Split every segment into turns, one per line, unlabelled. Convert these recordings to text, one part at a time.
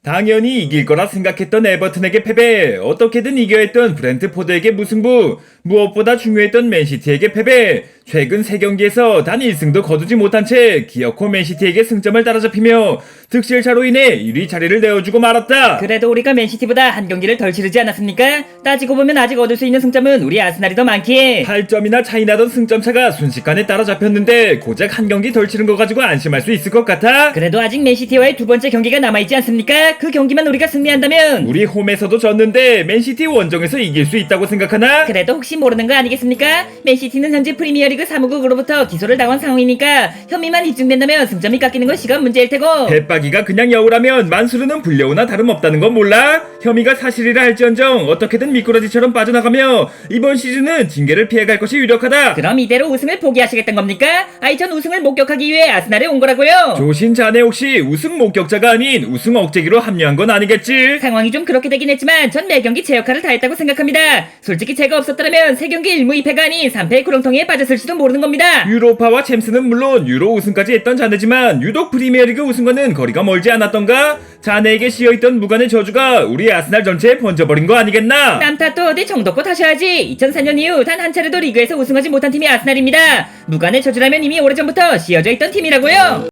당연히 이길 거라 생각했던 에버튼에게 패배, 어떻게든 이겨야 했던 브렌트포드에게 무승부, 무엇보다 중요했던 맨시티에게 패배, 최근 3경기에서 단 1승도 거두지 못한 채 기어코 맨시티에게 승점을 따라잡히며 득실차로 인해 1위 자리를 내어주고 말았다.
그래도 우리가 맨시티보다 한 경기를 덜 치르지 않았습니까? 따지고 보면 아직 얻을 수 있는 승점은 우리 아스날이 더 많기에
8점이나 차이 나던 승점차가 순식간에 따라잡혔는데 고작 한 경기 덜 치른 거 가지고 안심할 수 있을 것 같아?
그래도 아직 맨시티와의 두 번째 경기가 남아있지 않습니까? 그 경기만 우리가 승리한다면
우리 홈에서도 졌는데 맨시티 원정에서 이길 수 있다고 생각하나?
그래도 혹시 모르는 거 아니겠습니까? 맨시티는 현재 프리미어리그 사무국으로부터 기소를 당한 상황이니까 혐의만 입증된다면 승점이 깎이는 건 시간 문제일 테고
대빠기가 그냥 여우라면 만수르는 불려우나 다름없다는 건 몰라? 혐의가 사실이라 할지언정 어떻게든 미꾸라지처럼 빠져나가며 이번 시즌은 징계를 피해갈 것이 유력하다.
그럼 이대로 우승을 포기하시겠다는 겁니까? 아이 전 우승을 목격하기 위해 아스날에 온 거라고요.
조신 자네 혹시 우승 목격자가 아닌 우승 억제기로 합류한 건 아니겠지?
상황이 좀 그렇게 되긴 했지만 전 매경기 제 역할을 다했다고 생각합니다. 솔직히 제가 없었더라면 3경기 1무 2패가 아닌 3패의 구렁텅이에 빠졌을지도 모르는 겁니다.
유로파와 챔스는 물론 유로 우승까지 했던 자네지만 유독 프리미어리그 우승과는 거리가 멀지 않았던가? 자네에게 씌어있던 무관의 저주가 우리 아스날 전체에 번져버린 거 아니겠나?
남 탓도 어디 정도껏 하셔야지. 2004년 이후 단 한 차례도 리그에서 우승하지 못한 팀이 아스날입니다. 무관의 저주라면 이미 오래전부터 씌어져 있던 팀이라고요.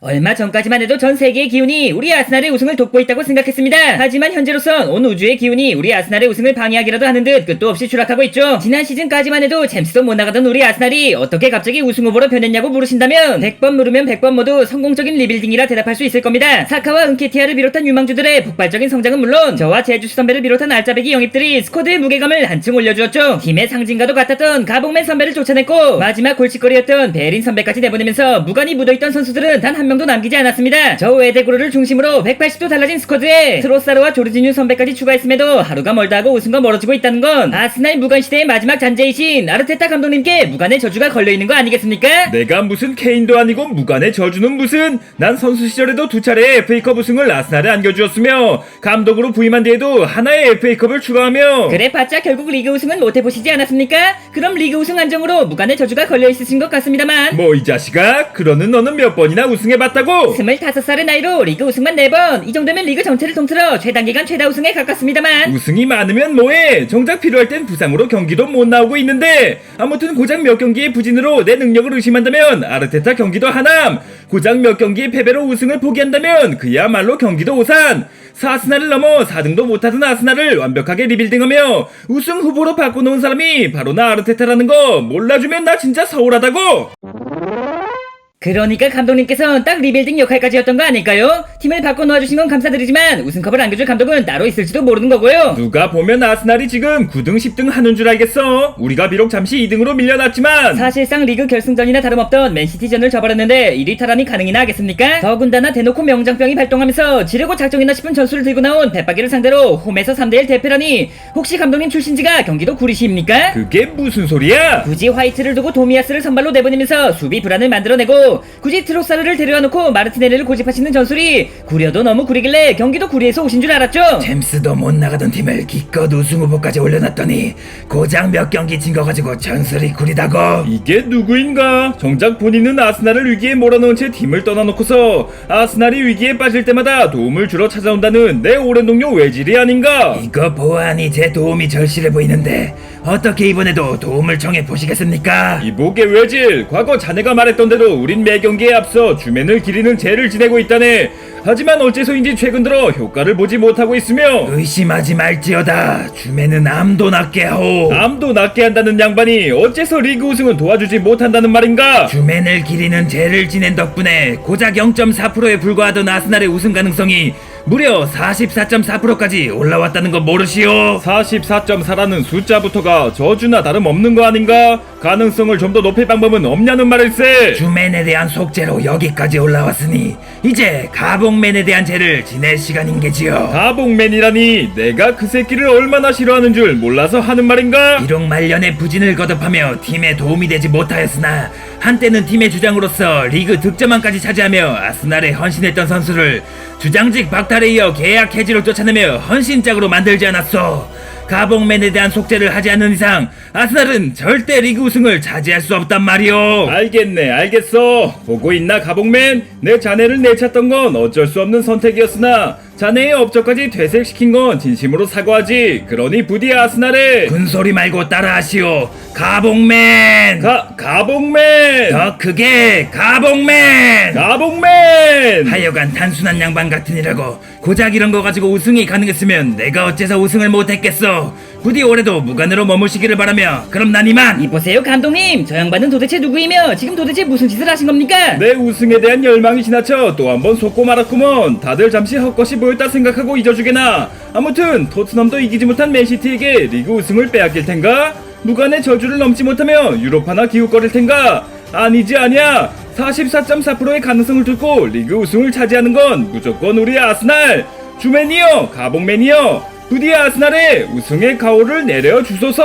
얼마 전까지만 해도 전 세계의 기운이 우리 아스날의 우승을 돕고 있다고 생각했습니다. 하지만 현재로선 온 우주의 기운이 우리 아스날의 우승을 방해하기라도 하는 듯 끝도 없이 추락하고 있죠. 지난 시즌까지만 해도 챔스도 못 나가던 우리 아스날이 어떻게 갑자기 우승 후보로 변했냐고 물으신다면 100번 물으면 100번 모두 성공적인 리빌딩이라 대답할 수 있을 겁니다. 사카와 은케티아를 비롯한 유망주들의 폭발적인 성장은 물론 저와 제주스 선배를 비롯한 알짜배기 영입들이 스쿼드의 무게감을 한층 올려주었죠. 팀의 상징과도 같았던 가봉맨 선배를 쫓아냈고 마지막 골칫거리였던 베린 선배까지 내보내면서 무관이 묻어있던 선수들은 단 한 명도 남기지 않았습니다. 저 외대구르를 중심으로 180도 달라진 스쿼드에 트로사르와 조르지뉴 선배까지 추가했음에도 하루가 멀다 하고 우승과 멀어지고 있다는 건 아스날 무관 시대의 마지막 잔재이신 아르테타 감독님께 무관의 저주가 걸려있는 거 아니겠습니까?
내가 무슨 케인도 아니고 무관의 저주는 무슨? 난 선수 시절에도 2차례의 FA컵 우승을 아스날에 안겨주었으며 감독으로 부임한 뒤에도 하나의 FA컵을 추가하며
그래 봤자 결국 리그 우승은 못해보시지 않았습니까? 그럼 리그 우승 안정으로 무관의 저주가 걸려있으신 것 같습니다만
뭐 이 자식아, 그러는 너는 몇 번이나 우승해봤다고?
25살의 나이로 리그 우승만 4번, 이 정도면 리그 전체를 통틀어 최단기간 최다 우승에 가깝습니다만
우승이 많으면 뭐해? 정작 필요할 땐 부상으로 경기도 못 나오고 있는데 아무튼 고작 몇 경기의 부진으로 내 능력을 의심한다면 아르테타 경기도 하남, 고작 몇 경기의 패배로 우승을 포기한다면 그야말로 경기도 오산. 4아스날을 넘어 4등도 못하던 아스날을 완벽하게 리빌딩하며 우승 후보로 바꿔놓은 사람이 바로 나 아르테타라는 거 몰라주면 나 진짜 서운하다고.
그러니까 감독님께서는 딱 리빌딩 역할까지였던 거 아닐까요? 팀을 바꿔 놓아주신 건 감사드리지만 우승컵을 안겨줄 감독은 따로 있을지도 모르는 거고요.
누가 보면 아스날이 지금 9등 10등 하는 줄 알겠어. 우리가 비록 잠시 2등으로 밀려났지만
사실상 리그 결승전이나 다름없던 맨시티전을 져버렸는데 이리 탈환이 가능이나 하겠습니까? 더군다나 대놓고 명장병이 발동하면서 지르고 작정이나 싶은 전술을 들고 나온 배빠기를 상대로 홈에서 3대1 대패라니 혹시 감독님 출신지가 경기도 구리시입니까?
그게 무슨 소리야?
굳이 화이트를 두고 도미아스를 선발로 내보내면서 수비 불안을 만들어내고 굳이 트로사르를 데려와놓고 마르티네리를 고집하시는 전술이 구려도 너무 구리길래 경기도 구리에서 오신 줄 알았죠.
챔스도 못 나가던 팀을 기껏 우승 후보까지 올려놨더니 고작 몇 경기 진 거 가지고 전술이 구리다고.
이게 누구인가? 정작 본인은 아스날을 위기에 몰아넣은 채 팀을 떠나놓고서 아스날이 위기에 빠질 때마다 도움을 주러 찾아온다는 내 오랜 동료 외질이 아닌가?
이거 보아하니 제 도움이 절실해 보이는데 어떻게 이번에도 도움을 청해 보시겠습니까?
이보게 외질, 과거 자네가 말했던 대로 우린 매 경기에 앞서 주맨을 기리는 죄를 지내고 있다네. 하지만 어째서인지 최근 들어 효과를 보지 못하고 있으며
의심하지 말지어다. 주매는 암도 낫게 하오.
암도 낫게 한다는 양반이 어째서 리그 우승은 도와주지 못한다는 말인가?
주맨을 기리는 죄를 지낸 덕분에 고작 0.4%에 불과하던 아스날의 우승 가능성이 무려 44.4%까지 올라왔다는 거 모르시오?
44.4라는 숫자부터가 저주나 다름없는 거 아닌가? 가능성을 좀 더 높일 방법은 없냐는 말일세.
주맨에 대한 속죄로 여기까지 올라왔으니 이제 가봉맨에 대한 죄를 지낼 시간인 게지요.
가봉맨이라니, 내가 그 새끼를 얼마나 싫어하는 줄 몰라서 하는 말인가?
비록 말년에 부진을 거듭하며 팀에 도움이 되지 못하였으나 한때는 팀의 주장으로서 리그 득점왕까지 차지하며 아스날에 헌신했던 선수를 주장직 박탈에 이어 계약 해지로 쫓아내며 헌신짝으로 만들지 않았소. 가봉맨에 대한 속죄를 하지 않는 이상 아스날은 절대 리그 우승을 차지할 수 없단 말이오.
알겠네, 알겠어. 보고 있나, 가봉맨? 내 자네를 내쳤던 건 어쩔 수 없는 선택이었으나 자네의 업적까지 퇴색시킨 건 진심으로 사과하지. 그러니 부디 아스날에
군소리 말고 따라하시오. 가봉맨.
가봉맨!
더 크게 가봉맨.
가봉맨!
하여간 단순한 양반 같으니라고 고작 이런 거 가지고 우승이 가능했으면 내가 어째서 우승을 못했겠어. 부디 올해도 무관으로 머무시기를 바라며 그럼 난 이만.
이보세요 감독님, 저 양반은 도대체 누구이며 지금 도대체 무슨 짓을 하신 겁니까?
내 우승에 대한 열망이 지나쳐 또 한 번 속고 말았구먼. 다들 잠시 헛것이 보였다 생각하고 잊어주게나. 아무튼 토트넘도 이기지 못한 맨시티에게 리그 우승을 빼앗길 텐가? 무관의 저주를 넘지 못하며 유로파나 기웃거릴 텐가? 아니지, 아니야. 44.4%의 가능성을 두고 리그 우승을 차지하는 건 무조건 우리 아스날. 주맨이여, 가봉맨이여, 부디 아스날의 우승의 가오를 내려주소서.